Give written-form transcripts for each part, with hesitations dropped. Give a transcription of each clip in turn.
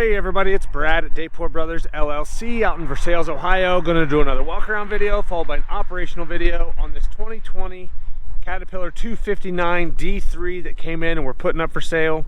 Hey everybody, it's Brad at Dayport Brothers LLC out in Versailles, Ohio. Going to do another walk around video followed by an operational video on this 2020 Caterpillar 259 D3 that came in and we're putting up for sale.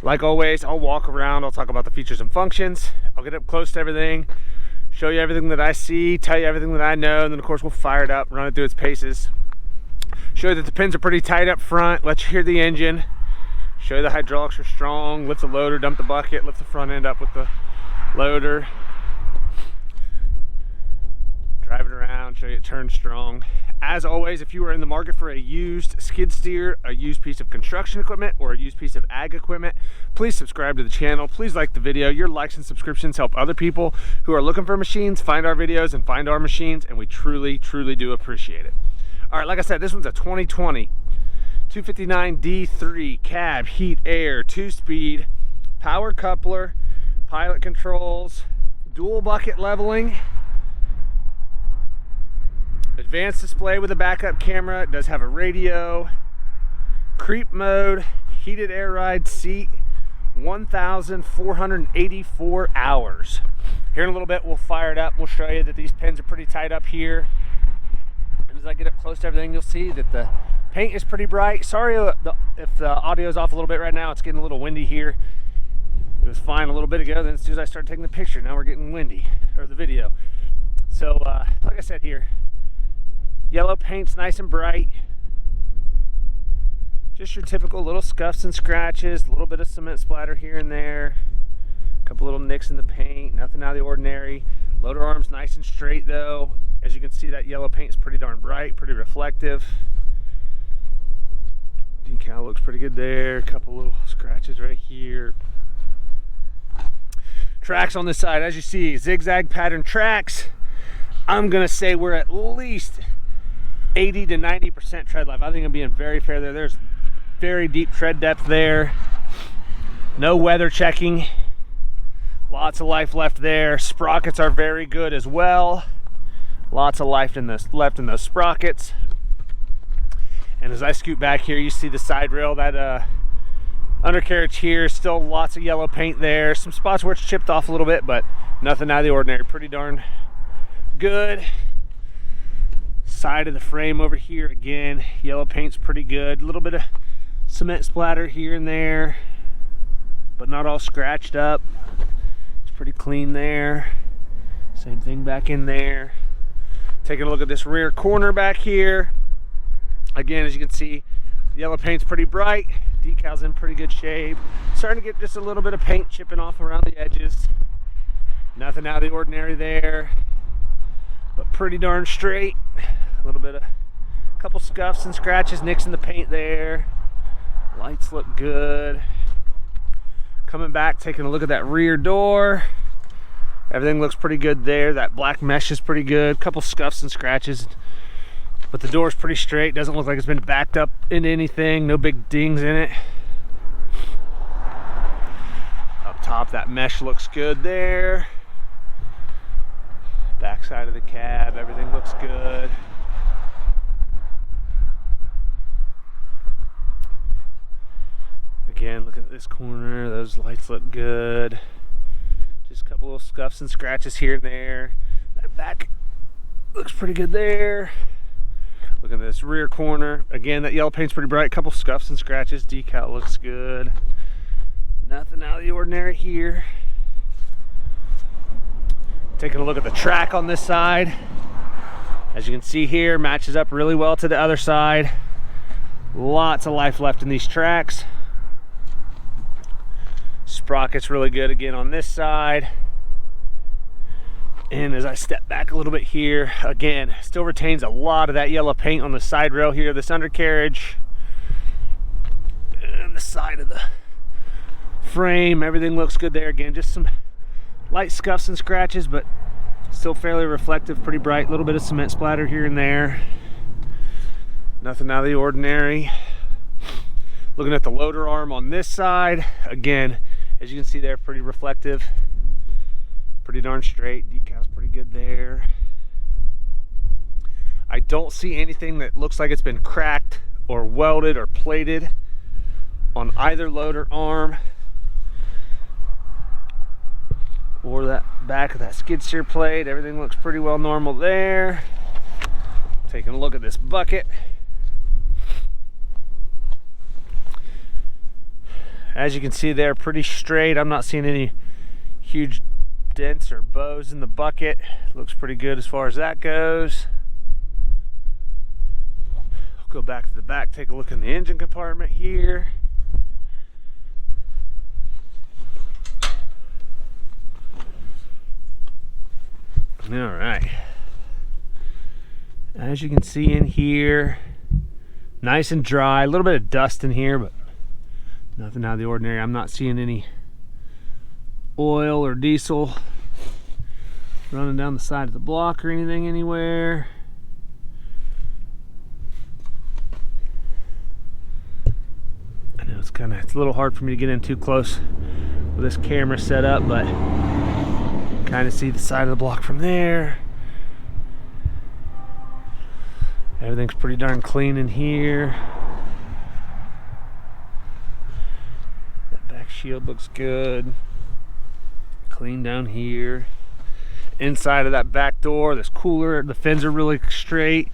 Like always, I'll walk around, I'll talk about the features and functions, I'll get up close to everything, show you everything that I see, tell you everything that I know, and then of course we'll fire it up, run it through its paces, show you that the pins are pretty tight up front, let you hear the engine, show you the hydraulics are strong, lift the loader, dump the bucket, lift the front end up with the loader, drive it around, show you it turns strong. As always, if you are in the market for a used skid steer, a used piece of construction equipment, or a used piece of ag equipment, please subscribe to the channel. Please like the video. Your likes and subscriptions help other people who are looking for machines find our videos and find our machines, and we truly, truly do appreciate it. All right, like I said, this one's a 2020 259 D3 cab, heat, air, 2-speed, power coupler, pilot controls, dual bucket leveling, advanced display with a backup camera. It does have a radio, creep mode, heated air ride seat, 1,484 hours. Here in a little bit we'll fire it up. We'll show you that these pins are pretty tight up here. And as I get up close to everything, you'll see that the paint is pretty bright. Sorry if the audio is off a little bit right now. It's getting a little windy here. It was fine a little bit ago. Then as soon as I started taking the picture, now we're getting windy, or the video. So like I said here, yellow paint's nice and bright. Just your typical little scuffs and scratches, a little bit of cement splatter here and there, a couple little nicks in the paint, nothing out of the ordinary. Loader arm's nice and straight though. As you can see, that yellow paint's pretty darn bright, pretty reflective. Decal looks pretty good there. A couple little scratches right here. Tracks on this side, as you see, zigzag pattern tracks. I'm gonna say we're at least 80 to 90% tread life. I think I'm being very fair there. There's very deep tread depth there. No weather checking. Lots of life left there. Sprockets are very good as well. Lots of life left in those sprockets. And as I scoot back here, you see the side rail, that undercarriage here, still lots of yellow paint there. Some spots where it's chipped off a little bit, but nothing out of the ordinary. Pretty darn good. Side of the frame over here, again, yellow paint's pretty good. A little bit of cement splatter here and there, but not all scratched up. It's pretty clean there. Same thing back in there. Taking a look at this rear corner back here. Again, as you can see, the yellow paint's pretty bright, decal's in pretty good shape. Starting to get just a little bit of paint chipping off around the edges. Nothing out of the ordinary there, but pretty darn straight. A little bit of, a couple scuffs and scratches, nicks in the paint there. Lights look good. Coming back, taking a look at that rear door. Everything looks pretty good there. That black mesh is pretty good. Couple scuffs and scratches, but the door's pretty straight. Doesn't look like it's been backed up into anything. No big dings in it. Up top, that mesh looks good there. Back side of the cab, everything looks good. Again, look at this corner. Those lights look good. Just a couple little scuffs and scratches here and there. That back looks pretty good there. Look at this rear corner. Again, that yellow paint's pretty bright. Couple scuffs and scratches. Decal looks good. Nothing out of the ordinary here. Taking a look at the track on this side. As you can see here, matches up really well to the other side. Lots of life left in these tracks. Sprocket's really good again on this side. And as I step back a little bit here, again, still retains a lot of that yellow paint on the side rail here, this undercarriage, and the side of the frame. Everything looks good there. Again, just some light scuffs and scratches, but still fairly reflective, pretty bright. A little bit of cement splatter here and there. Nothing out of the ordinary. Looking at the loader arm on this side, again, as you can see there, pretty reflective, pretty darn straight. Decal's pretty good there. I don't see anything that looks like it's been cracked or welded or plated on either loader arm. or that back of that skid steer plate. Everything looks pretty well normal there. Taking a look at this bucket. As you can see, they're pretty straight. I'm not seeing any huge dents or bows in the bucket. Looks pretty good as far as that goes. I'll go back to the back, take a look in the engine compartment here. All right. As you can see in here, nice and dry. A little bit of dust in here, but nothing out of the ordinary. I'm not seeing any oil or diesel running down the side of the block or anything anywhere. I know it's a little hard for me to get in too close with this camera set up, but kind of see the side of the block from there. Everything's pretty darn clean in here. That back shield looks good. Clean down here. Inside of that back door, this cooler, the fins are really straight.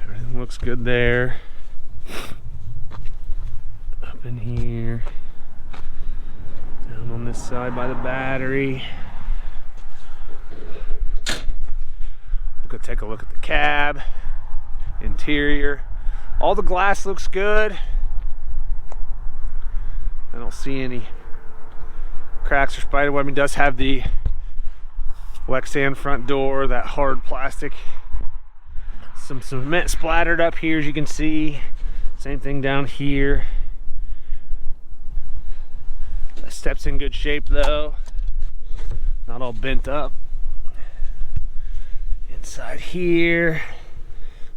Everything looks good there. Up in here. Down on this side by the battery. We'll go take a look at the cab, interior. All the glass looks good. I don't see any cracks or spiderweb. It does have the Lexan front door, that hard plastic. Some cement splattered up here, as you can see. Same thing down here. The step's in good shape though. Not all bent up. Inside here,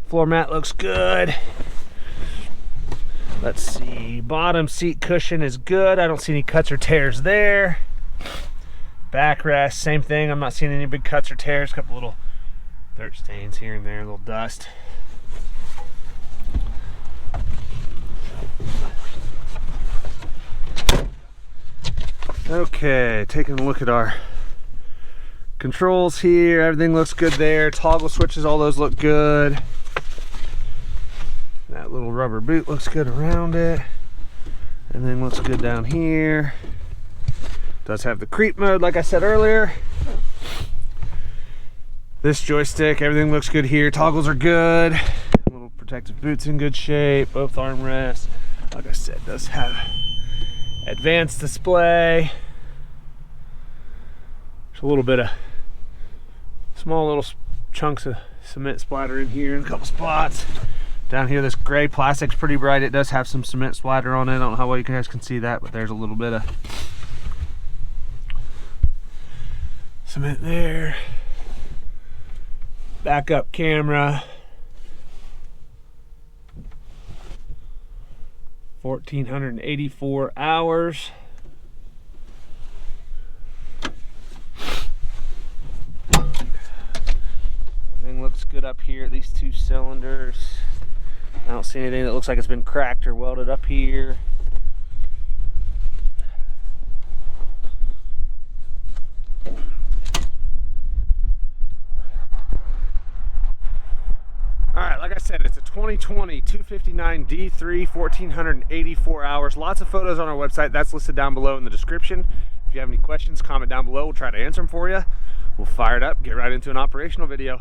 floor mat looks good. Let's see, bottom seat cushion is good. I don't see any cuts or tears there. Backrest, same thing. I'm not seeing any big cuts or tears. A couple little dirt stains here and there, a little dust. Okay, taking a look at our controls here. Everything looks good there. Toggle switches, all those look good. That little rubber boot looks good around it. And then looks good down here. Does have the creep mode, like I said earlier. This joystick, everything looks good here. Toggles are good. Little protective boots in good shape. Both armrests. Like I said, does have advanced display. There's a little bit of small little chunks of cement splatter in here in a couple spots. Down here, this gray plastic's pretty bright. It does have some cement splatter on it. I don't know how well you guys can see that, but there's a little bit of cement there. Backup camera. 1,484 hours. Everything looks good up here at these two cylinders. I don't see anything that looks like it's been cracked or welded up here. Alright, like I said, it's a 2020 259 D3, 1,484 hours. Lots of photos on our website. That's listed down below in the description. If you have any questions, comment down below. We'll try to answer them for you. We'll fire it up, get right into an operational video.